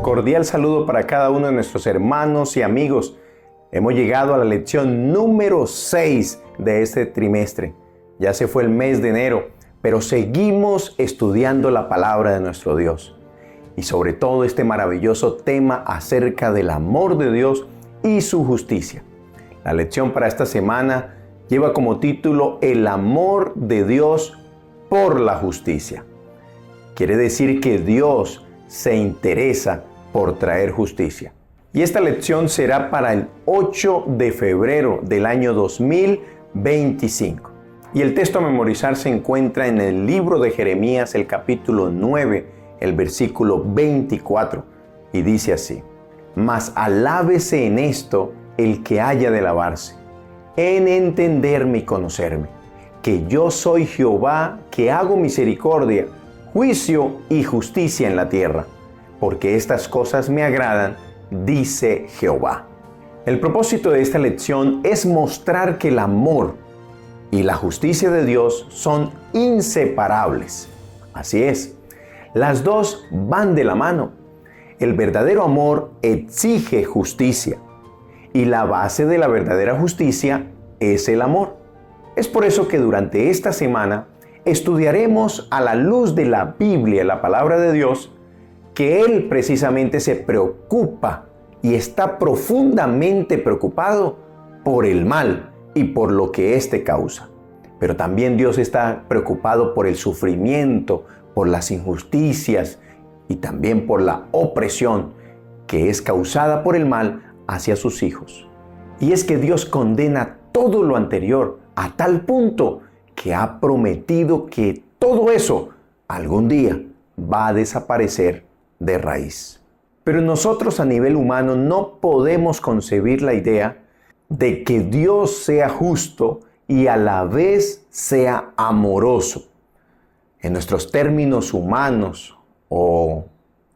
Cordial saludo para cada uno de nuestros hermanos y amigos. Hemos llegado a la lección número 6 de este trimestre. Ya se fue el mes de enero, pero seguimos estudiando la palabra de nuestro Dios. Y sobre todo este maravilloso tema acerca del amor de Dios y su justicia. La lección para esta semana lleva como título El amor de Dios por la justicia. Quiere decir que Dios se interesa por traer justicia. Y esta lección será para el 8 de febrero del año 2025. Y el texto a memorizar se encuentra en el libro de Jeremías, el capítulo 9, el versículo 24. Y dice así: Mas alábese en esto el que haya de alabarse, en entenderme y conocerme, que yo soy Jehová, que hago misericordia, juicio y justicia en la tierra, porque estas cosas me agradan, dice Jehová. El propósito de esta lección es mostrar que el amor y la justicia de Dios son inseparables. Así es, las dos van de la mano. El verdadero amor exige justicia y la base de la verdadera justicia es el amor. Es por eso que durante esta semana estudiaremos a la luz de la Biblia, la palabra de Dios, que Él precisamente se preocupa y está profundamente preocupado por el mal y por lo que éste causa. Pero también Dios está preocupado por el sufrimiento, por las injusticias y también por la opresión que es causada por el mal hacia sus hijos. Y es que Dios condena todo lo anterior a tal punto que ha prometido que todo eso algún día va a desaparecer de raíz. Pero nosotros a nivel humano no podemos concebir la idea de que Dios sea justo y a la vez sea amoroso. En nuestros términos humanos o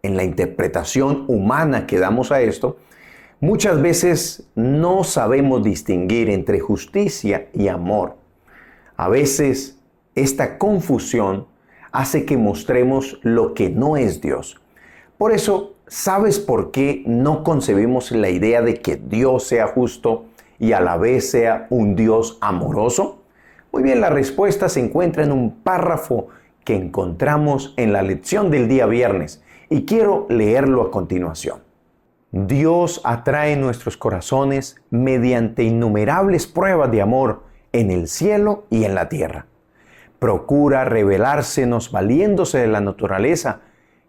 en la interpretación humana que damos a esto, muchas veces no sabemos distinguir entre justicia y amor. A veces esta confusión hace que mostremos lo que no es Dios. Por eso, ¿sabes por qué no concebimos la idea de que Dios sea justo y a la vez sea un Dios amoroso? Muy bien, la respuesta se encuentra en un párrafo que encontramos en la lección del día viernes y quiero leerlo a continuación. Dios atrae nuestros corazones mediante innumerables pruebas de amor en el cielo y en la tierra. Procura revelársenos valiéndose de la naturaleza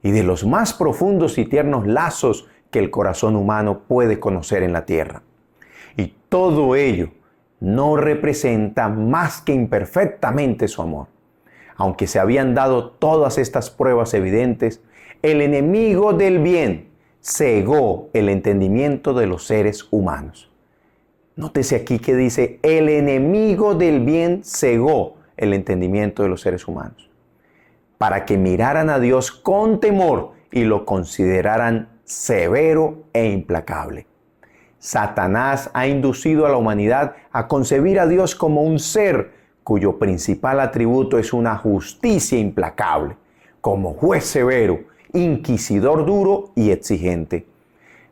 y de los más profundos y tiernos lazos que el corazón humano puede conocer en la tierra. Y todo ello no representa más que imperfectamente su amor. Aunque se habían dado todas estas pruebas evidentes, el enemigo del bien cegó el entendimiento de los seres humanos. Nótese aquí que dice, el enemigo del bien cegó el entendimiento de los seres humanos, para que miraran a Dios con temor y lo consideraran severo e implacable. Satanás ha inducido a la humanidad a concebir a Dios como un ser cuyo principal atributo es una justicia implacable, como juez severo, inquisidor duro y exigente.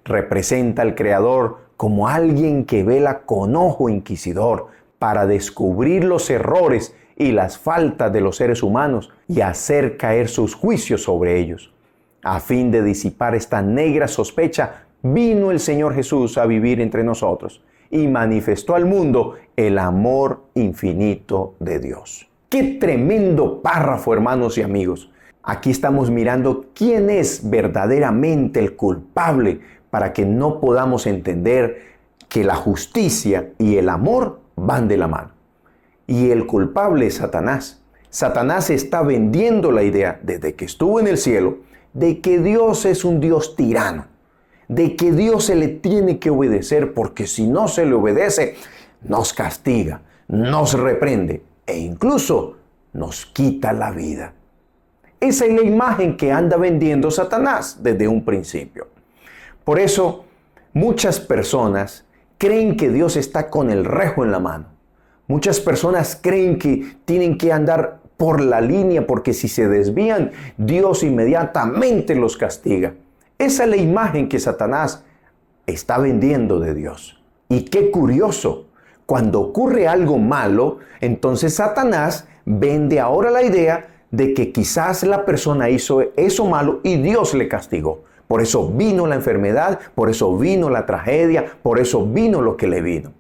Representa al Creador como alguien que vela con ojo inquisidor para descubrir los errores y las faltas de los seres humanos y hacer caer sus juicios sobre ellos. A fin de disipar esta negra sospecha, vino el Señor Jesús a vivir entre nosotros y manifestó al mundo el amor infinito de Dios. ¡Qué tremendo párrafo, hermanos y amigos! Aquí estamos mirando quién es verdaderamente el culpable para que no podamos entender que la justicia y el amor van de la mano. Y el culpable es Satanás. Satanás está vendiendo la idea, desde que estuvo en el cielo, de que Dios es un Dios tirano, de que Dios se le tiene que obedecer porque si no se le obedece, nos castiga, nos reprende e incluso nos quita la vida. Esa es la imagen que anda vendiendo Satanás desde un principio. Por eso, muchas personas creen que Dios está con el rejo en la mano. Muchas personas creen que tienen que andar por la línea porque si se desvían, Dios inmediatamente los castiga. Esa es la imagen que Satanás está vendiendo de Dios. Y qué curioso, cuando ocurre algo malo, entonces Satanás vende ahora la idea de que quizás la persona hizo eso malo y Dios le castigó. Por eso vino la enfermedad, por eso vino la tragedia, por eso vino lo que le vino.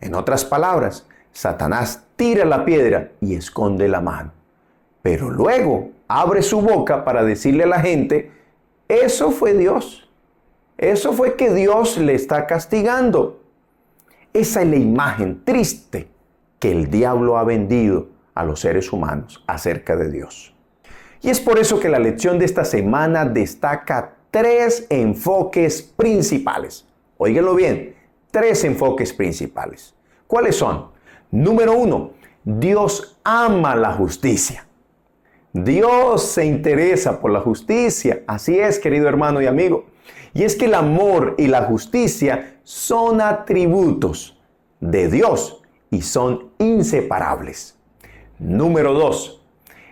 En otras palabras, Satanás tira la piedra y esconde la mano. Pero luego abre su boca para decirle a la gente, eso fue Dios. Eso fue que Dios le está castigando. Esa es la imagen triste que el diablo ha vendido a los seres humanos acerca de Dios. Y es por eso que la lección de esta semana destaca 3 enfoques principales. Óiganlo bien, 3 enfoques principales. ¿Cuáles son? Número 1, Dios ama la justicia. Dios se interesa por la justicia. Así es, querido hermano y amigo. Y es que el amor y la justicia son atributos de Dios y son inseparables. Número 2,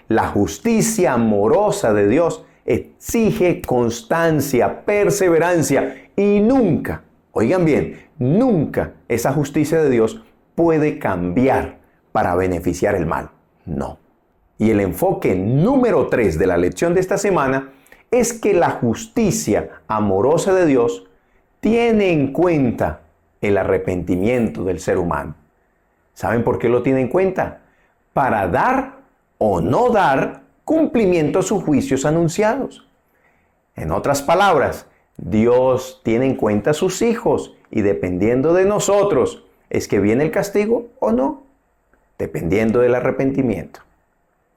la justicia amorosa de Dios exige constancia, perseverancia y nunca, oigan bien, nunca esa justicia de Dios puede cambiar para beneficiar el mal. No. Y el enfoque número 3 de la lección de esta semana es que la justicia amorosa de Dios tiene en cuenta el arrepentimiento del ser humano. ¿Saben por qué lo tiene en cuenta? Para dar o no dar cumplimiento a sus juicios anunciados. En otras palabras, Dios tiene en cuenta a sus hijos y dependiendo de nosotros, ¿es que viene el castigo o no? Dependiendo del arrepentimiento.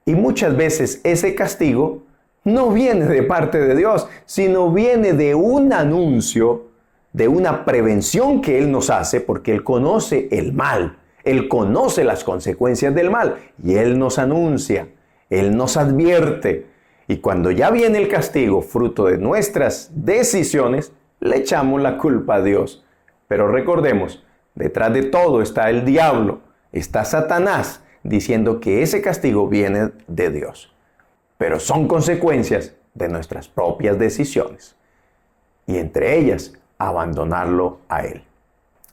Y muchas veces ese castigo no viene de parte de Dios, sino viene de un anuncio, de una prevención que Él nos hace porque Él conoce el mal. Él conoce las consecuencias del mal y Él nos anuncia, Él nos advierte. Y cuando ya viene el castigo, fruto de nuestras decisiones, le echamos la culpa a Dios. Pero recordemos, detrás de todo está el diablo, está Satanás, diciendo que ese castigo viene de Dios. Pero son consecuencias de nuestras propias decisiones. Y entre ellas, abandonarlo a Él.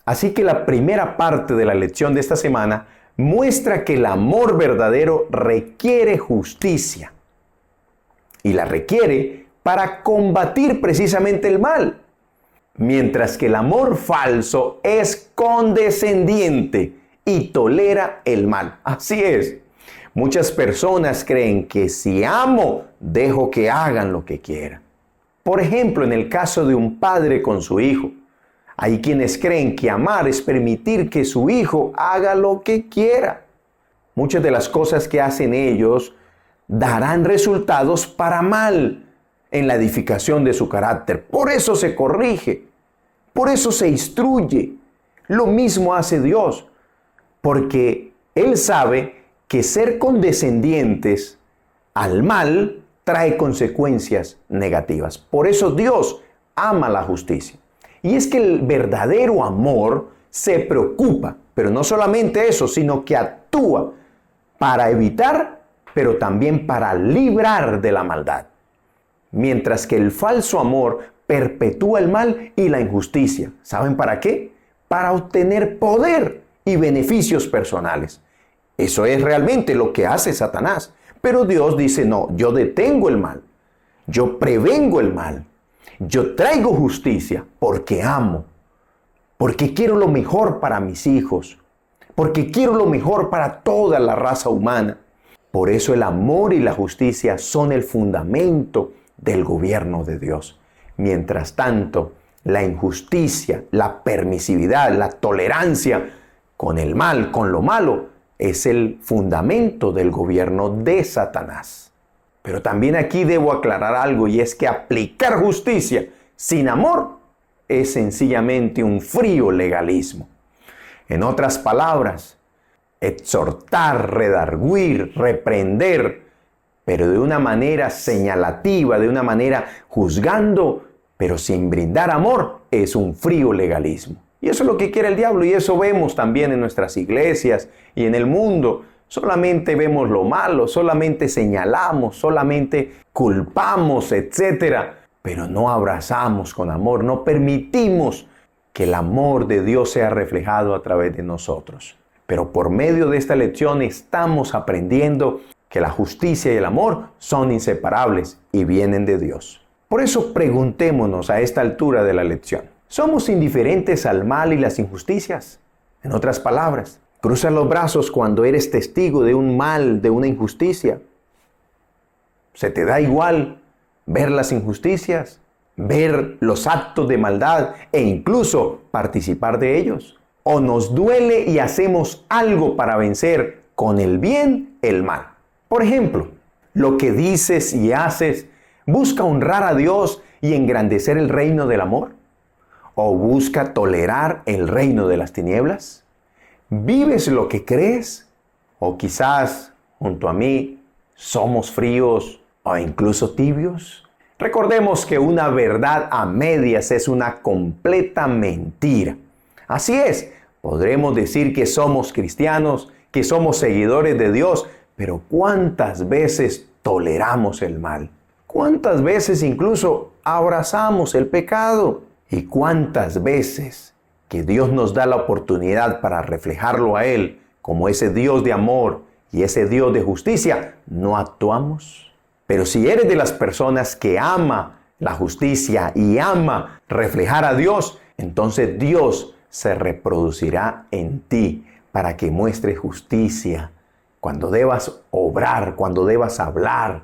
Así que la primera parte de la lección de esta semana muestra que el amor verdadero requiere justicia. Y la requiere para combatir precisamente el mal. Mientras que el amor falso es condescendiente y tolera el mal. Así es. Muchas personas creen que si amo, dejo que hagan lo que quieran. Por ejemplo, en el caso de un padre con su hijo. Hay quienes creen que amar es permitir que su hijo haga lo que quiera. Muchas de las cosas que hacen ellos darán resultados para mal en la edificación de su carácter. Por eso se corrige, por eso se instruye. Lo mismo hace Dios, porque Él sabe que ser condescendientes al mal trae consecuencias negativas. Por eso Dios ama la justicia. Y es que el verdadero amor se preocupa, pero no solamente eso, sino que actúa para evitar, pero también para librar de la maldad. Mientras que el falso amor perpetúa el mal y la injusticia. ¿Saben para qué? Para obtener poder y beneficios personales. Eso es realmente lo que hace Satanás. Pero Dios dice, no, yo detengo el mal. Yo prevengo el mal. Yo traigo justicia porque amo, porque quiero lo mejor para mis hijos, porque quiero lo mejor para toda la raza humana. Por eso el amor y la justicia son el fundamento del gobierno de Dios. Mientras tanto, la injusticia, la permisividad, la tolerancia con el mal, con lo malo, es el fundamento del gobierno de Satanás. Pero también aquí debo aclarar algo y es que aplicar justicia sin amor es sencillamente un frío legalismo. En otras palabras, exhortar, redarguir, reprender, pero de una manera señalativa, de una manera juzgando, pero sin brindar amor, es un frío legalismo. Y eso es lo que quiere el diablo y eso vemos también en nuestras iglesias y en el mundo. Solamente vemos lo malo, solamente señalamos, solamente culpamos, etc. pero no abrazamos con amor, no permitimos que el amor de Dios sea reflejado a través de nosotros. Pero por medio de esta lección estamos aprendiendo que la justicia y el amor son inseparables y vienen de Dios. Por eso preguntémonos a esta altura de la lección: ¿somos indiferentes al mal y las injusticias? En otras palabras, ¿cruzas los brazos cuando eres testigo de un mal, de una injusticia? ¿Se te da igual ver las injusticias, ver los actos de maldad e incluso participar de ellos? ¿O nos duele y hacemos algo para vencer con el bien el mal? Por ejemplo, lo que dices y haces busca honrar a Dios y engrandecer el reino del amor, o busca tolerar el reino de las tinieblas. ¿Vives lo que crees? O quizás, junto a mí, somos fríos o incluso tibios. Recordemos que una verdad a medias es una completa mentira. Así es, podremos decir que somos cristianos, que somos seguidores de Dios, pero ¿cuántas veces toleramos el mal? ¿Cuántas veces incluso abrazamos el pecado? ¿Y cuántas veces que Dios nos da la oportunidad para reflejarlo a Él como ese Dios de amor y ese Dios de justicia, no actuamos? Pero si eres de las personas que ama la justicia y ama reflejar a Dios, entonces Dios se reproducirá en ti para que muestres justicia cuando debas obrar, cuando debas hablar,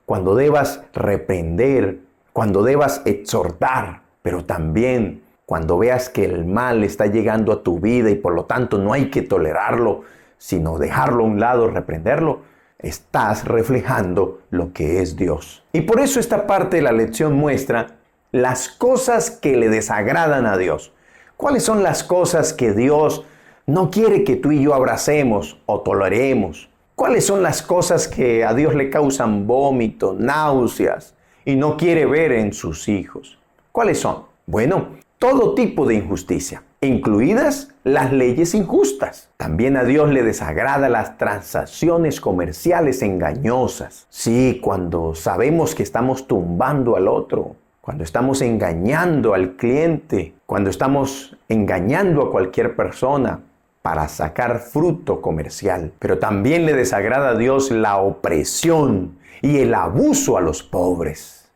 cuando debas reprender, cuando debas exhortar, pero también cuando veas que el mal está llegando a tu vida y por lo tanto no hay que tolerarlo, sino dejarlo a un lado, reprenderlo, estás reflejando lo que es Dios. Y por eso esta parte de la lección muestra las cosas que le desagradan a Dios. ¿Cuáles son las cosas que Dios no quiere que tú y yo abracemos o toleremos? ¿Cuáles son las cosas que a Dios le causan vómito, náuseas y no quiere ver en sus hijos? ¿Cuáles son? Bueno, todo tipo de injusticia, incluidas las leyes injustas. También a Dios le desagrada las transacciones comerciales engañosas. Sí, cuando sabemos que estamos tumbando al otro, cuando estamos engañando al cliente, cuando estamos engañando a cualquier persona para sacar fruto comercial. Pero también le desagrada a Dios la opresión y el abuso a los pobres.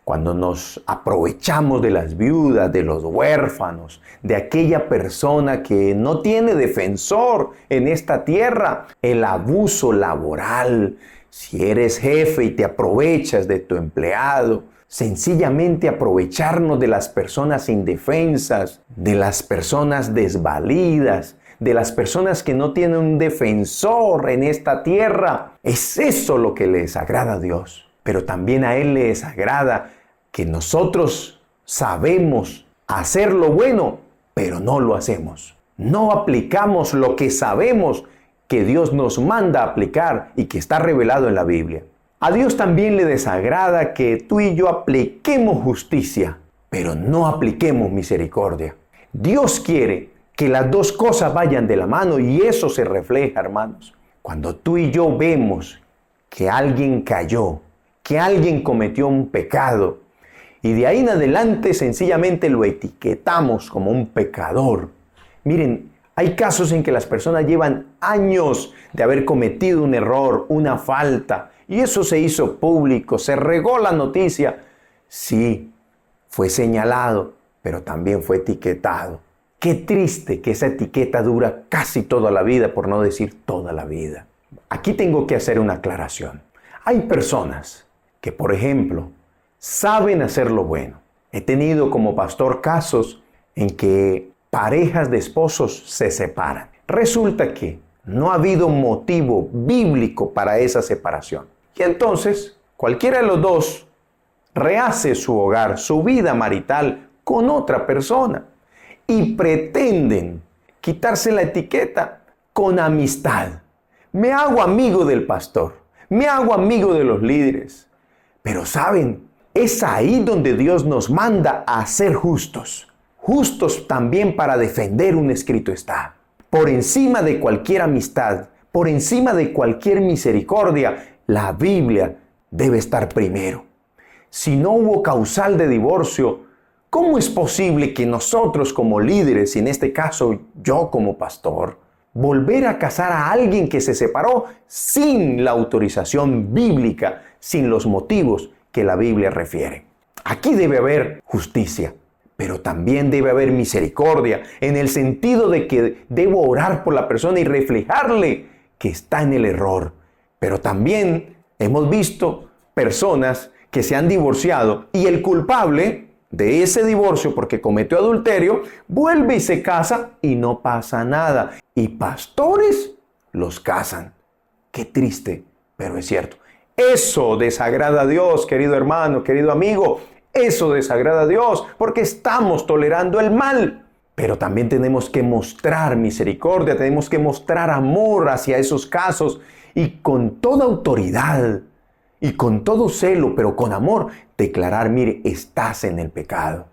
Cuando nos aprovechamos de las viudas, de los huérfanos, de aquella persona que no tiene defensor en esta tierra, el abuso laboral. Si eres jefe y te aprovechas de tu empleado, sencillamente aprovecharnos de las personas indefensas, de las personas desvalidas, de las personas que no tienen un defensor en esta tierra. Es eso lo que le desagrada a Dios. Pero también a Él le desagrada que nosotros sabemos hacer lo bueno, pero no lo hacemos. No aplicamos lo que sabemos que Dios nos manda a aplicar y que está revelado en la Biblia. A Dios también le desagrada que tú y yo apliquemos justicia, pero no apliquemos misericordia. Dios quiere que las dos cosas vayan de la mano y eso se refleja, hermanos. Cuando tú y yo vemos que alguien cayó, que alguien cometió un pecado y de ahí en adelante sencillamente lo etiquetamos como un pecador. Miren, hay casos en que las personas llevan años de haber cometido un error, una falta, y eso se hizo público, se regó la noticia. Sí, fue señalado, pero también fue etiquetado. Qué triste que esa etiqueta dura casi toda la vida, por no decir toda la vida. Aquí tengo que hacer una aclaración. Hay personas que, por ejemplo, saben hacer lo bueno. He tenido como pastor casos en que parejas de esposos se separan. Resulta que no ha habido motivo bíblico para esa separación. Y entonces, cualquiera de los dos rehace su hogar, su vida marital con otra persona. Y pretenden quitarse la etiqueta con amistad. Me hago amigo del pastor, me hago amigo de los líderes. Pero ¿saben? Es ahí donde Dios nos manda a ser justos. Justos también para defender un escrito está. Por encima de cualquier amistad, por encima de cualquier misericordia, la Biblia debe estar primero. Si no hubo causal de divorcio, ¿cómo es posible que nosotros como líderes, y en este caso yo como pastor, volver a casar a alguien que se separó sin la autorización bíblica, sin los motivos que la Biblia refiere? Aquí debe haber justicia, pero también debe haber misericordia, en el sentido de que debo orar por la persona y reflejarle que está en el error. Pero también hemos visto personas que se han divorciado y el culpable de ese divorcio, porque cometió adulterio, vuelve y se casa y no pasa nada. Y pastores los casan. Qué triste, pero es cierto. Eso desagrada a Dios, querido hermano, querido amigo. Eso desagrada a Dios porque estamos tolerando el mal. Pero también tenemos que mostrar misericordia, tenemos que mostrar amor hacia esos casos y con toda autoridad y con todo celo, pero con amor, declarar, mire, estás en el pecado.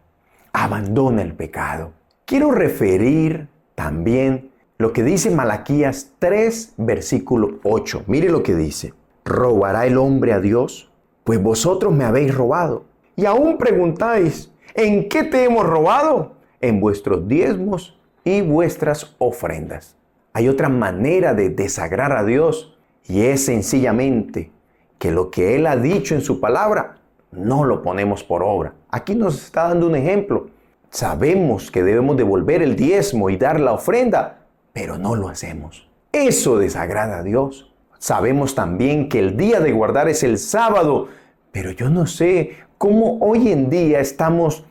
Abandona el pecado. Quiero referir también lo que dice Malaquías 3, versículo 8. Mire lo que dice. ¿Robará el hombre a Dios? Pues vosotros me habéis robado. Y aún preguntáis, ¿en qué te hemos robado? En vuestros diezmos y vuestras ofrendas. Hay otra manera de desagradar a Dios y es sencillamente que lo que Él ha dicho en su palabra no lo ponemos por obra. Aquí nos está dando un ejemplo. Sabemos que debemos devolver el diezmo y dar la ofrenda, pero no lo hacemos. Eso desagrada a Dios. Sabemos también que el día de guardar es el sábado, pero yo no sé cómo hoy en día estamos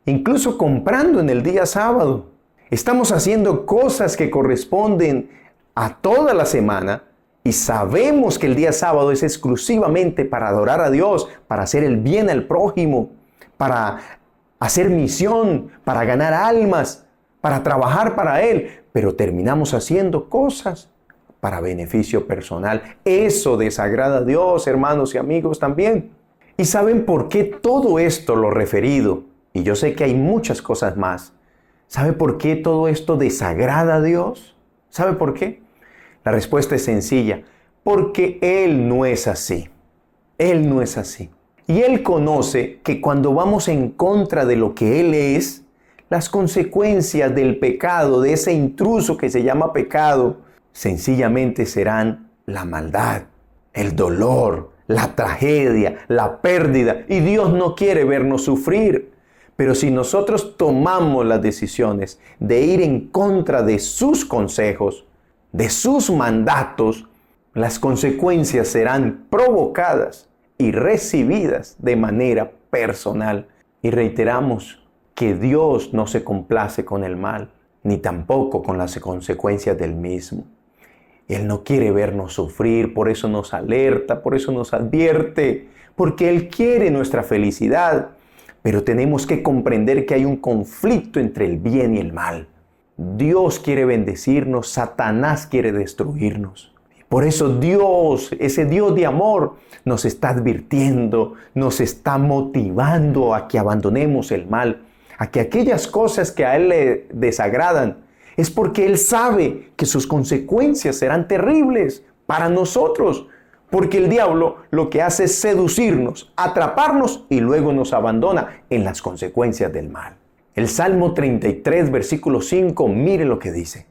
incluso comprando en el día sábado. Estamos haciendo cosas que corresponden a toda la semana y sabemos que el día sábado es exclusivamente para adorar a Dios, para hacer el bien al prójimo, para hacer misión, para ganar almas, para trabajar para Él, pero terminamos haciendo cosas para beneficio personal. Eso desagrada a Dios, hermanos y amigos, también. ¿Y saben por qué todo esto lo referido? Y yo sé que hay muchas cosas más. ¿Sabe por qué todo esto desagrada a Dios? ¿Sabe por qué? La respuesta es sencilla. Porque Él no es así. Él no es así. Y Él conoce que cuando vamos en contra de lo que Él es, las consecuencias del pecado, de ese intruso que se llama pecado, sencillamente serán la maldad, el dolor, la tragedia, la pérdida. Y Dios no quiere vernos sufrir. Pero si nosotros tomamos las decisiones de ir en contra de sus consejos, de sus mandatos, las consecuencias serán provocadas y recibidas de manera personal. Y reiteramos que Dios no se complace con el mal, ni tampoco con las consecuencias del mismo. Él no quiere vernos sufrir, por eso nos alerta, por eso nos advierte, porque Él quiere nuestra felicidad. Pero tenemos que comprender que hay un conflicto entre el bien y el mal. Dios quiere bendecirnos, Satanás quiere destruirnos. Por eso Dios, ese Dios de amor, nos está advirtiendo, nos está motivando a que abandonemos el mal, a que aquellas cosas que a Él le desagradan, es porque Él sabe que sus consecuencias serán terribles para nosotros. Porque el diablo lo que hace es seducirnos, atraparnos y luego nos abandona en las consecuencias del mal. El Salmo 33, versículo 5, mire lo que dice.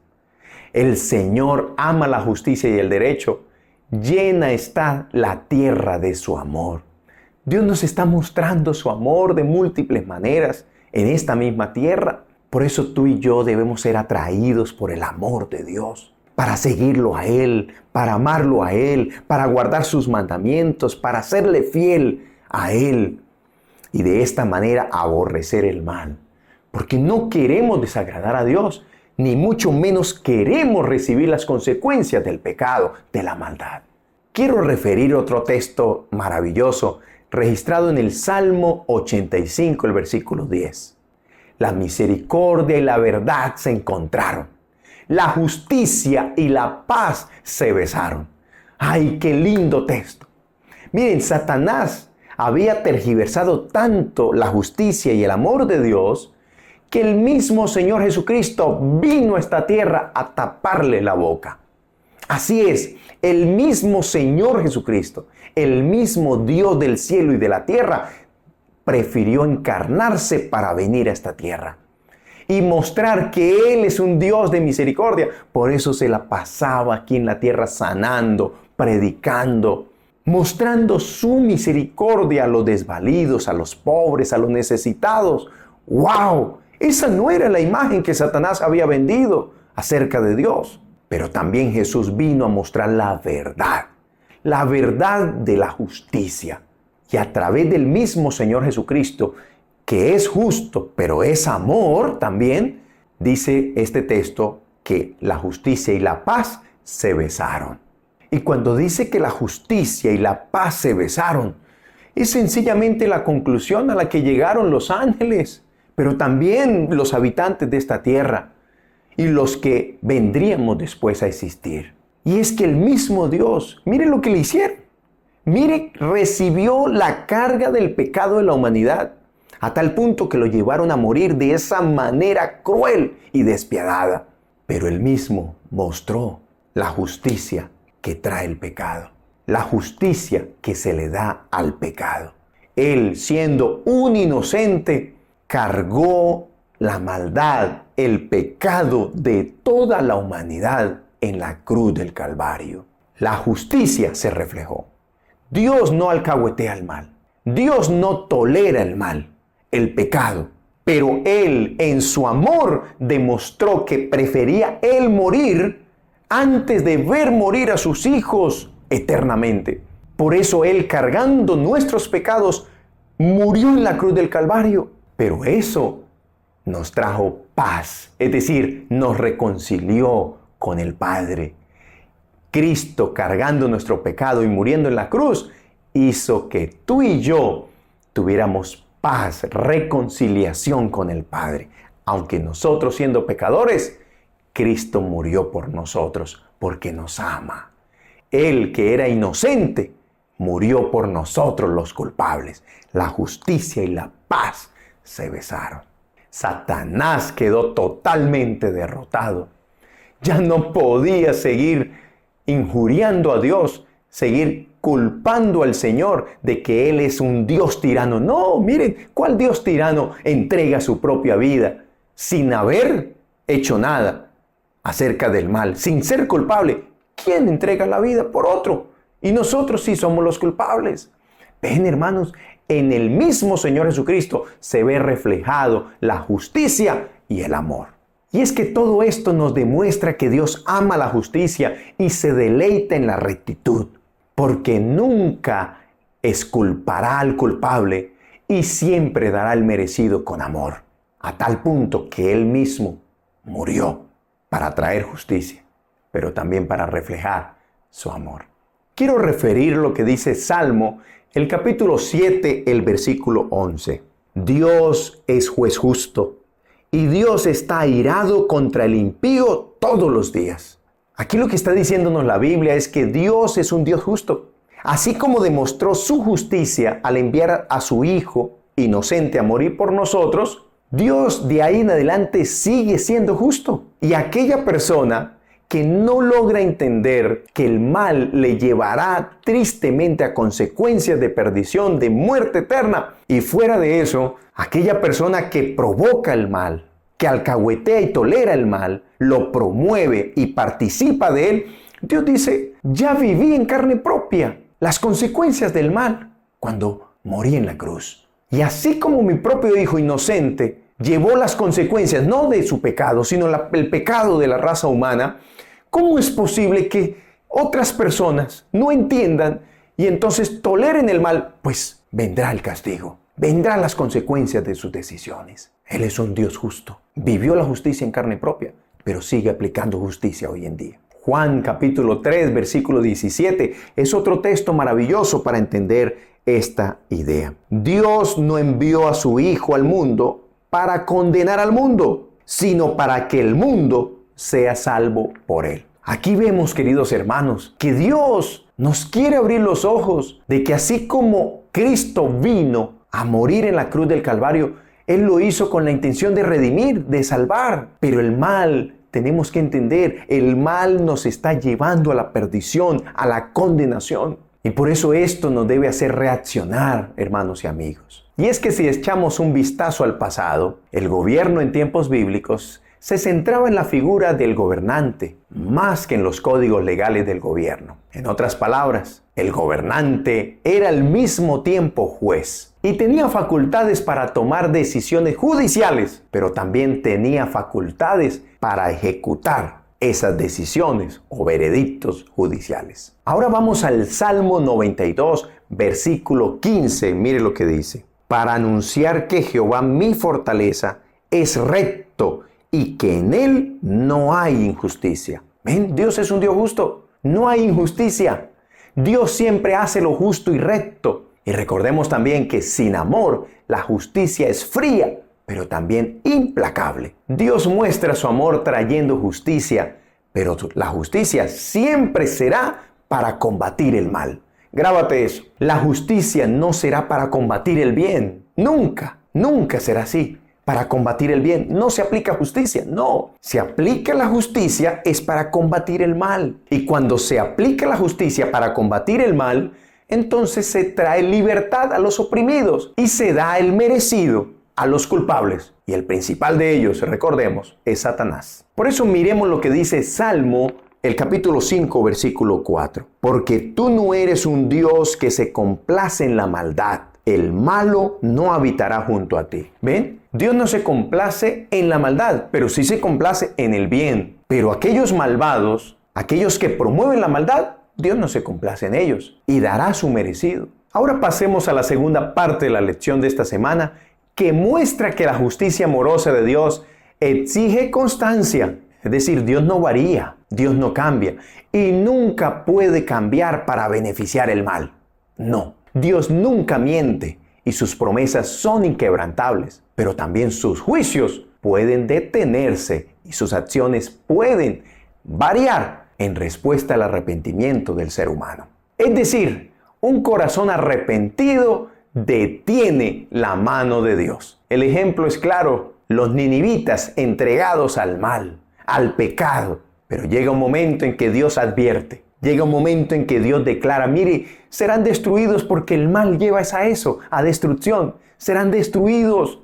El Señor ama la justicia y el derecho. Llena está la tierra de su amor. Dios nos está mostrando su amor de múltiples maneras en esta misma tierra. Por eso tú y yo debemos ser atraídos por el amor de Dios, para seguirlo a Él, para amarlo a Él, para guardar sus mandamientos, para serle fiel a Él y de esta manera aborrecer el mal. Porque no queremos desagradar a Dios, ni mucho menos queremos recibir las consecuencias del pecado, de la maldad. Quiero referir otro texto maravilloso registrado en el Salmo 85, el versículo 10. La misericordia y la verdad se encontraron. La justicia y la paz se besaron. ¡Ay, qué lindo texto! Miren, Satanás había tergiversado tanto la justicia y el amor de Dios que el mismo Señor Jesucristo vino a esta tierra a taparle la boca. Así es, el mismo Señor Jesucristo, el mismo Dios del cielo y de la tierra, prefirió encarnarse para venir a esta tierra y mostrar que Él es un Dios de misericordia. Por eso se la pasaba aquí en la tierra sanando, predicando, mostrando su misericordia a los desvalidos, a los pobres, a los necesitados. ¡Wow! Esa no era la imagen que Satanás había vendido acerca de Dios. Pero también Jesús vino a mostrar la verdad de la justicia. Y a través del mismo Señor Jesucristo, que es justo, pero es amor también, dice este texto que la justicia y la paz se besaron. Y cuando dice que la justicia y la paz se besaron, es sencillamente la conclusión a la que llegaron los ángeles, pero también los habitantes de esta tierra y los que vendríamos después a existir. Y es que el mismo Dios, mire lo que le hicieron. Mire, recibió la carga del pecado de la humanidad, a tal punto que lo llevaron a morir de esa manera cruel y despiadada. Pero Él mismo mostró la justicia que trae el pecado, la justicia que se le da al pecado. Él, siendo un inocente, cargó la maldad, el pecado de toda la humanidad en la cruz del Calvario. La justicia se reflejó. Dios no alcahuetea el mal. Dios no tolera el mal, el pecado. Pero Él, en su amor, demostró que prefería Él morir antes de ver morir a sus hijos eternamente. Por eso Él, cargando nuestros pecados, murió en la cruz del Calvario. Pero eso nos trajo paz, es decir, nos reconcilió con el Padre. Cristo, cargando nuestro pecado y muriendo en la cruz, hizo que tú y yo tuviéramos paz, reconciliación con el Padre. Aunque nosotros, siendo pecadores, Cristo murió por nosotros porque nos ama. Él, que era inocente, murió por nosotros los culpables. La justicia y la paz se besaron. Satanás quedó totalmente derrotado. Ya no podía seguir injuriando a Dios, seguir culpando al Señor de que Él es un Dios tirano. No, miren, ¿cuál Dios tirano entrega su propia vida sin haber hecho nada acerca del mal, sin ser culpable? ¿Quién entrega la vida por otro? Y nosotros sí somos los culpables. Ven, hermanos, en el mismo Señor Jesucristo se ve reflejado la justicia y el amor. Y es que todo esto nos demuestra que Dios ama la justicia y se deleita en la rectitud, porque nunca exculpará al culpable y siempre dará el merecido con amor, a tal punto que Él mismo murió para traer justicia, pero también para reflejar su amor. Quiero referir lo que dice Salmo, el capítulo 7, el versículo 11. Dios es juez justo. Y Dios está airado contra el impío todos los días. Aquí lo que está diciéndonos la Biblia es que Dios es un Dios justo. Así como demostró su justicia al enviar a su Hijo inocente a morir por nosotros, Dios de ahí en adelante sigue siendo justo. Y aquella persona que no logra entender que el mal le llevará tristemente a consecuencias de perdición, de muerte eterna, y fuera de eso, aquella persona que provoca el mal, que alcahuetea y tolera el mal, lo promueve y participa de él, Dios dice, ya viví en carne propia las consecuencias del mal cuando morí en la cruz. Y así como mi propio Hijo inocente llevó las consecuencias, no de su pecado, sino el pecado de la raza humana, ¿cómo es posible que otras personas no entiendan y entonces toleren el mal? Pues vendrá el castigo, vendrán las consecuencias de sus decisiones. Él es un Dios justo. Vivió la justicia en carne propia, pero sigue aplicando justicia hoy en día. Juan capítulo 3, versículo 17 es otro texto maravilloso para entender esta idea. Dios no envió a su Hijo al mundo para condenar al mundo, sino para que el mundo sea salvo por él. Aquí vemos, queridos hermanos, que Dios nos quiere abrir los ojos de que así como Cristo vino a morir en la cruz del Calvario, Él lo hizo con la intención de redimir, de salvar. Pero el mal, tenemos que entender, el mal nos está llevando a la perdición, a la condenación. Y por eso esto nos debe hacer reaccionar, hermanos y amigos. Y es que si echamos un vistazo al pasado, el gobierno en tiempos bíblicos se centraba en la figura del gobernante, más que en los códigos legales del gobierno. En otras palabras, el gobernante era al mismo tiempo juez y tenía facultades para tomar decisiones judiciales, pero también tenía facultades para ejecutar esas decisiones o veredictos judiciales. Ahora vamos al Salmo 92, versículo 15. Mire lo que dice. Para anunciar que Jehová, mi fortaleza, es recto y que en él no hay injusticia. ¿Ven? Dios es un Dios justo. No hay injusticia. Dios siempre hace lo justo y recto. Y recordemos también que sin amor, la justicia es fría, pero también implacable. Dios muestra su amor trayendo justicia, pero la justicia siempre será para combatir el mal. Grábate eso. La justicia no será para combatir el bien. Nunca, nunca será así. Para combatir el bien no se aplica justicia. No, se aplica la justicia es para combatir el mal. Y cuando se aplica la justicia para combatir el mal, entonces se trae libertad a los oprimidos y se da el merecido a los culpables. Y el principal de ellos, recordemos, es Satanás. Por eso miremos lo que dice Salmo, el capítulo 5, versículo 4. Porque tú no eres un Dios que se complace en la maldad. El malo no habitará junto a ti. ¿Ven? Dios no se complace en la maldad, pero sí se complace en el bien. Pero aquellos malvados, aquellos que promueven la maldad, Dios no se complace en ellos y dará su merecido. Ahora pasemos a la segunda parte de la lección de esta semana, que muestra que la justicia amorosa de Dios exige constancia. Es decir, Dios no varía, Dios no cambia y nunca puede cambiar para beneficiar el mal. No, Dios nunca miente y sus promesas son inquebrantables, pero también sus juicios pueden detenerse y sus acciones pueden variar en respuesta al arrepentimiento del ser humano. Es decir, un corazón arrepentido detiene la mano de Dios. El ejemplo es claro, los ninivitas entregados al mal, al pecado, pero llega un momento en que Dios advierte, llega un momento en que Dios declara, mire, serán destruidos porque el mal lleva a eso, a destrucción, serán destruidos.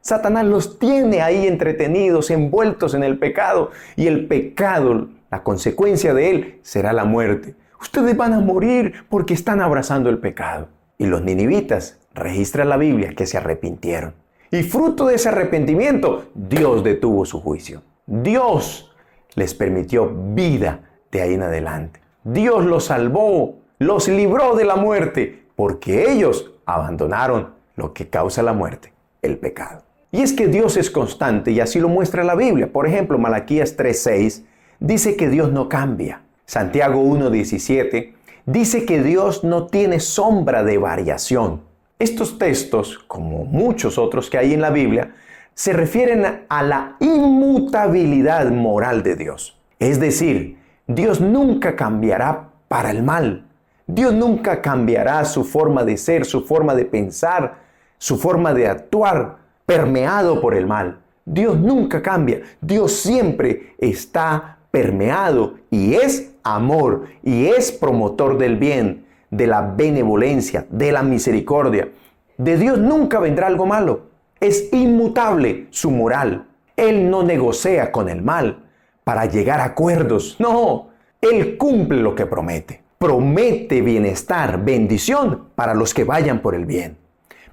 Satanás los tiene ahí entretenidos, envueltos en el pecado, y el pecado, la consecuencia de él, será la muerte. Ustedes van a morir porque están abrazando el pecado. Y los ninivitas, registra la Biblia, que se arrepintieron. Y fruto de ese arrepentimiento, Dios detuvo su juicio. Dios les permitió vida de ahí en adelante. Dios los salvó, los libró de la muerte, porque ellos abandonaron lo que causa la muerte, el pecado. Y es que Dios es constante y así lo muestra la Biblia. Por ejemplo, Malaquías 3:6 dice que Dios no cambia. Santiago 1:17 dice que Dios no tiene sombra de variación. Estos textos, como muchos otros que hay en la Biblia, se refieren a la inmutabilidad moral de Dios. Es decir, Dios nunca cambiará para el mal. Dios nunca cambiará su forma de ser, su forma de pensar, su forma de actuar, permeado por el mal. Dios nunca cambia. Dios siempre está permeado y es amor y es promotor del bien, de la benevolencia, de la misericordia. De Dios nunca vendrá algo malo. Es inmutable su moral. Él no negocia con el mal para llegar a acuerdos. No, Él cumple lo que promete. Promete bienestar, bendición para los que vayan por el bien.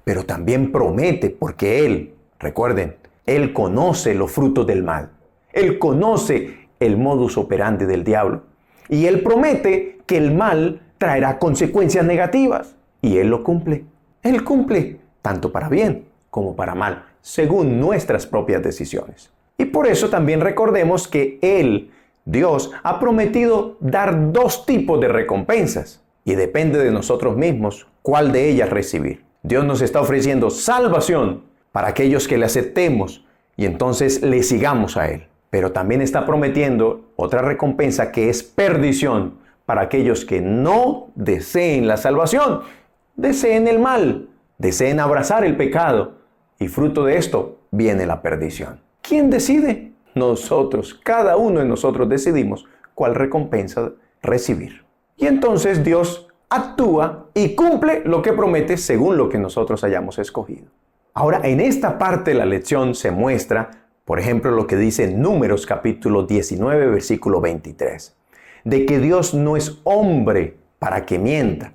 Pero también promete porque Él, recuerden, Él conoce los frutos del mal. Él conoce el modus operandi del diablo. Y Él promete que el mal traerá consecuencias negativas. Y Él lo cumple. Él cumple tanto para bien como para mal, según nuestras propias decisiones. Y por eso también recordemos que Él, Dios, ha prometido dar dos tipos de recompensas. Y depende de nosotros mismos cuál de ellas recibir. Dios nos está ofreciendo salvación para aquellos que le aceptemos y entonces le sigamos a Él. Pero también está prometiendo otra recompensa que es perdición para aquellos que no deseen la salvación, deseen el mal, deseen abrazar el pecado y fruto de esto viene la perdición. ¿Quién decide? Nosotros, cada uno de nosotros decidimos cuál recompensa recibir. Y entonces Dios actúa y cumple lo que promete según lo que nosotros hayamos escogido. Ahora, en esta parte de la lección se muestra, por ejemplo, lo que dice Números capítulo 19, versículo 23, de que Dios no es hombre para que mienta,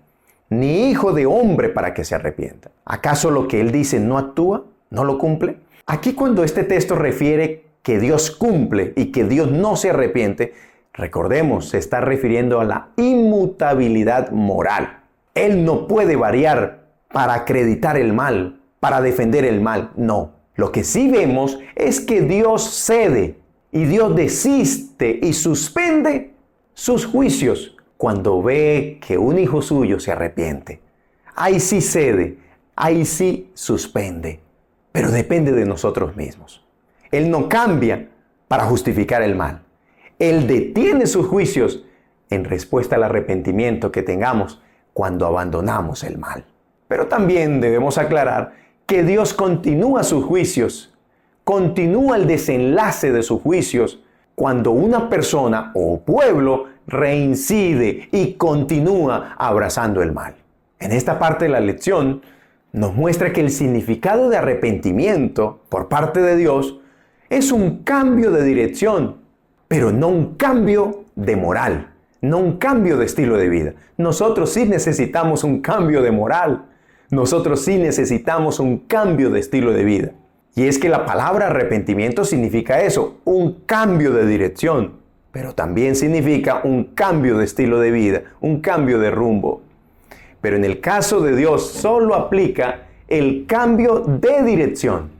ni hijo de hombre para que se arrepienta. ¿Acaso lo que Él dice no actúa? ¿No lo cumple? Aquí cuando este texto refiere que Dios cumple y que Dios no se arrepiente, recordemos, se está refiriendo a la inmutabilidad moral. Él no puede variar para acreditar el mal, para defender el mal, no. Lo que sí vemos es que Dios cede y Dios desiste y suspende sus juicios cuando ve que un hijo suyo se arrepiente. Ahí sí cede, ahí sí suspende, pero depende de nosotros mismos. Él no cambia para justificar el mal. Él detiene sus juicios en respuesta al arrepentimiento que tengamos cuando abandonamos el mal. Pero también debemos aclarar que Dios continúa sus juicios, continúa el desenlace de sus juicios cuando una persona o pueblo reincide y continúa abrazando el mal. En esta parte de la lección nos muestra que el significado de arrepentimiento por parte de Dios es un cambio de dirección, pero no un cambio de moral, no un cambio de estilo de vida. Nosotros sí necesitamos un cambio de moral. Nosotros sí necesitamos un cambio de estilo de vida. Y es que la palabra arrepentimiento significa eso, un cambio de dirección, pero también significa un cambio de estilo de vida, un cambio de rumbo. Pero en el caso de Dios solo aplica el cambio de dirección,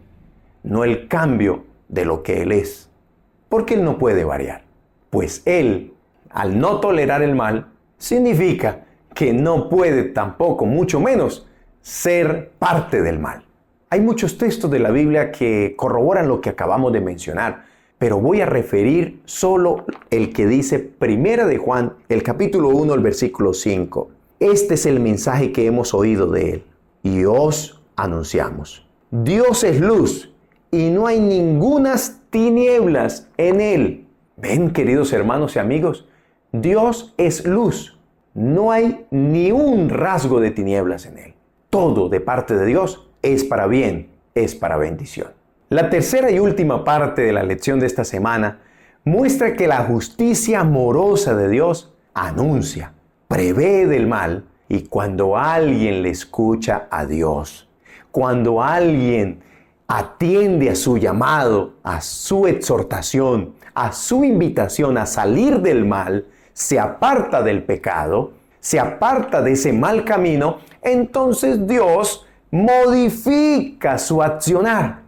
no el cambio de lo que Él es, porque Él no puede variar. Pues Él, al no tolerar el mal, significa que no puede tampoco, mucho menos, ser parte del mal. Hay muchos textos de la Biblia que corroboran lo que acabamos de mencionar, pero voy a referir solo el que dice Primera de Juan, el capítulo 1, el versículo 5. Este es el mensaje que hemos oído de Él y os anunciamos. Dios es luz y no hay ningunas tinieblas en Él. Ven, queridos hermanos y amigos, Dios es luz. No hay ni un rasgo de tinieblas en Él. Todo de parte de Dios es para bien, es para bendición. La tercera y última parte de la lección de esta semana muestra que la justicia amorosa de Dios anuncia, prevé del mal, y cuando alguien le escucha a Dios, cuando alguien atiende a su llamado, a su exhortación, a su invitación a salir del mal, se aparta del pecado, se aparta de ese mal camino, entonces Dios modifica su accionar.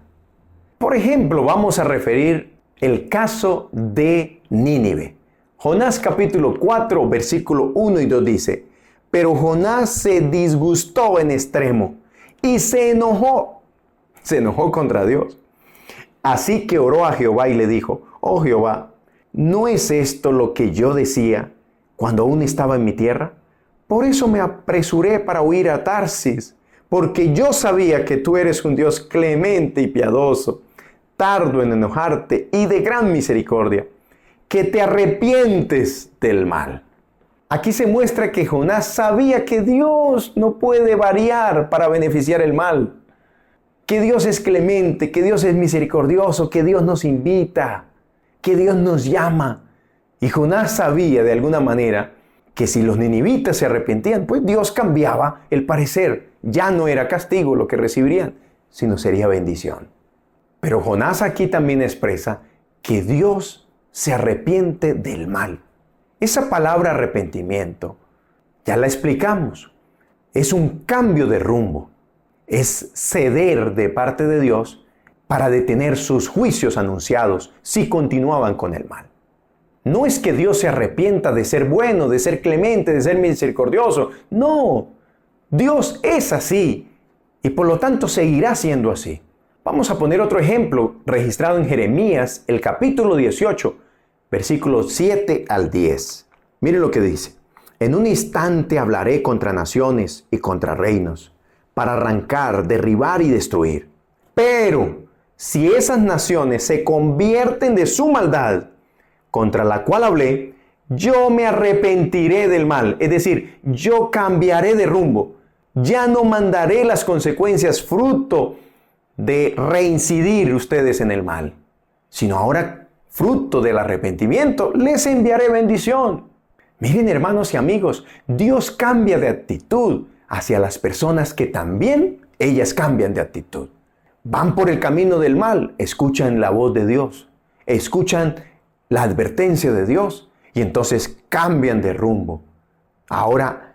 Por ejemplo, vamos a referir el caso de Nínive. Jonás capítulo 4, versículo 1 y 2 dice: pero Jonás se disgustó en extremo y se enojó contra Dios. Así que oró a Jehová y le dijo: oh Jehová, ¿no es esto lo que yo decía cuando aún estaba en mi tierra? Por eso me apresuré para huir a Tarsis, porque yo sabía que tú eres un Dios clemente y piadoso, tardo en enojarte y de gran misericordia, que te arrepientes del mal. Aquí se muestra que Jonás sabía que Dios no puede variar para beneficiar el mal, que Dios es clemente, que Dios es misericordioso, que Dios nos invita, que Dios nos llama. Y Jonás sabía de alguna manera que si los ninivitas se arrepentían, pues Dios cambiaba el parecer. Ya no era castigo lo que recibirían, sino sería bendición. Pero Jonás aquí también expresa que Dios se arrepiente del mal. Esa palabra arrepentimiento, ya la explicamos, es un cambio de rumbo. Es ceder de parte de Dios para detener sus juicios anunciados si continuaban con el mal. No es que Dios se arrepienta de ser bueno, de ser clemente, de ser misericordioso. No, Dios es así y por lo tanto seguirá siendo así. Vamos a poner otro ejemplo registrado en Jeremías, el capítulo 18, versículos 7 al 10. Mire lo que dice: en un instante hablaré contra naciones y contra reinos, para arrancar, derribar y destruir. Pero si esas naciones se convierten de su maldad, contra la cual hablé, yo me arrepentiré del mal. Es decir, yo cambiaré de rumbo. Ya no mandaré las consecuencias fruto de reincidir ustedes en el mal, sino ahora, fruto del arrepentimiento, les enviaré bendición. Miren, hermanos y amigos, Dios cambia de actitud hacia las personas que también ellas cambian de actitud. Van por el camino del mal, escuchan la voz de Dios, escuchan la advertencia de Dios y entonces cambian de rumbo. Ahora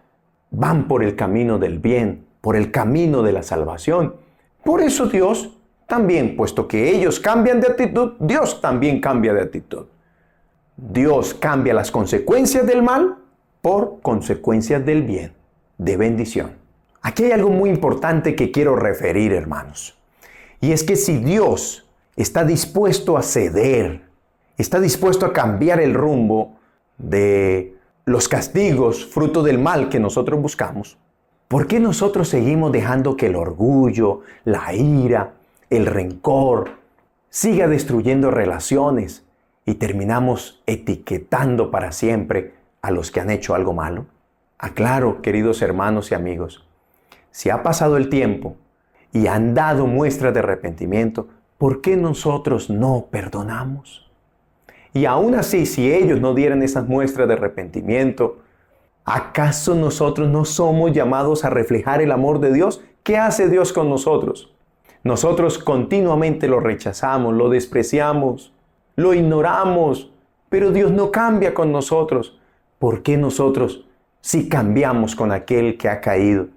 van por el camino del bien, por el camino de la salvación. Por eso Dios también, puesto que ellos cambian de actitud, Dios también cambia de actitud. Dios cambia las consecuencias del mal por consecuencias del bien, de bendición. Aquí hay algo muy importante que quiero referir, hermanos. Y es que si Dios está dispuesto a ceder, está dispuesto a cambiar el rumbo de los castigos fruto del mal que nosotros buscamos, ¿por qué nosotros seguimos dejando que el orgullo, la ira, el rencor siga destruyendo relaciones y terminamos etiquetando para siempre a los que han hecho algo malo? Aclaro, queridos hermanos y amigos, si ha pasado el tiempo y han dado muestras de arrepentimiento, ¿por qué nosotros no perdonamos? Y aún así, si ellos no dieran esas muestras de arrepentimiento, ¿acaso nosotros no somos llamados a reflejar el amor de Dios? ¿Qué hace Dios con nosotros? Nosotros continuamente lo rechazamos, lo despreciamos, lo ignoramos, pero Dios no cambia con nosotros. ¿Por qué nosotros sí cambiamos con aquel que ha caído?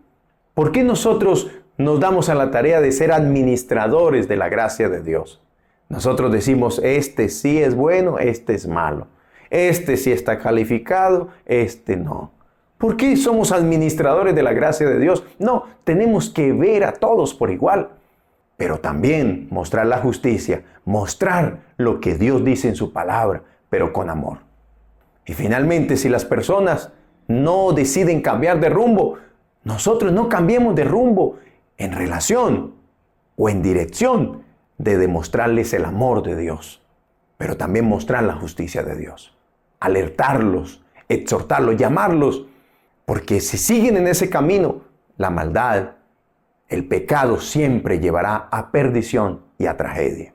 ¿Por qué nosotros nos damos a la tarea de ser administradores de la gracia de Dios? Nosotros decimos, este sí es bueno, este es malo. Este sí está calificado, este no. ¿Por qué somos administradores de la gracia de Dios? No, tenemos que ver a todos por igual. Pero también mostrar la justicia, mostrar lo que Dios dice en su palabra, pero con amor. Y finalmente, si las personas no deciden cambiar de rumbo, nosotros no cambiemos de rumbo en relación o en dirección de demostrarles el amor de Dios, pero también mostrar la justicia de Dios. Alertarlos, exhortarlos, llamarlos, porque si siguen en ese camino, la maldad, el pecado siempre llevará a perdición y a tragedia.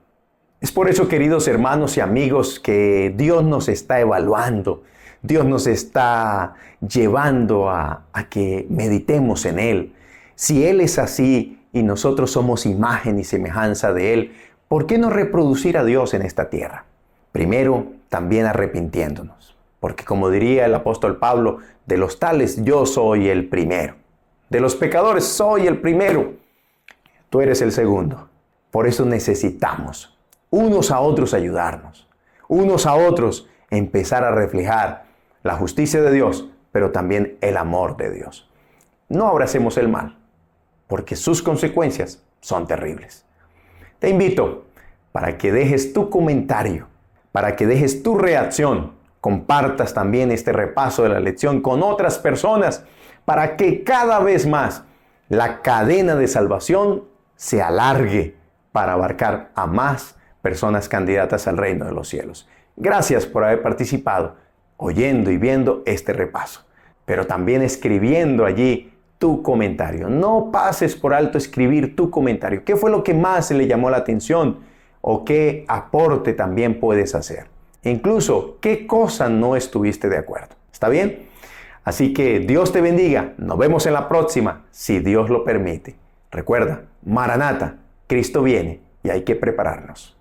Es por eso, queridos hermanos y amigos, que Dios nos está evaluando, Dios nos está llevando a que meditemos en Él. Si Él es así y nosotros somos imagen y semejanza de Él, ¿por qué no reproducir a Dios en esta tierra? Primero, también arrepintiéndonos, porque como diría el apóstol Pablo, de los tales yo soy el primero. De los pecadores soy el primero. Tú eres el segundo. Por eso necesitamos unos a otros ayudarnos, unos a otros empezar a reflejar la justicia de Dios, pero también el amor de Dios. No abracemos el mal, porque sus consecuencias son terribles. Te invito para que dejes tu comentario, para que dejes tu reacción, compartas también este repaso de la lección con otras personas, para que cada vez más la cadena de salvación se alargue para abarcar a más personas candidatas al reino de los cielos. Gracias por haber participado, oyendo y viendo este repaso, pero también escribiendo allí tu comentario. No pases por alto escribir tu comentario. ¿Qué fue lo que más le llamó la atención? ¿O qué aporte también puedes hacer? Incluso, ¿qué cosa no estuviste de acuerdo? ¿Está bien? Así que Dios te bendiga. Nos vemos en la próxima, si Dios lo permite. Recuerda, Maranata, Cristo viene y hay que prepararnos.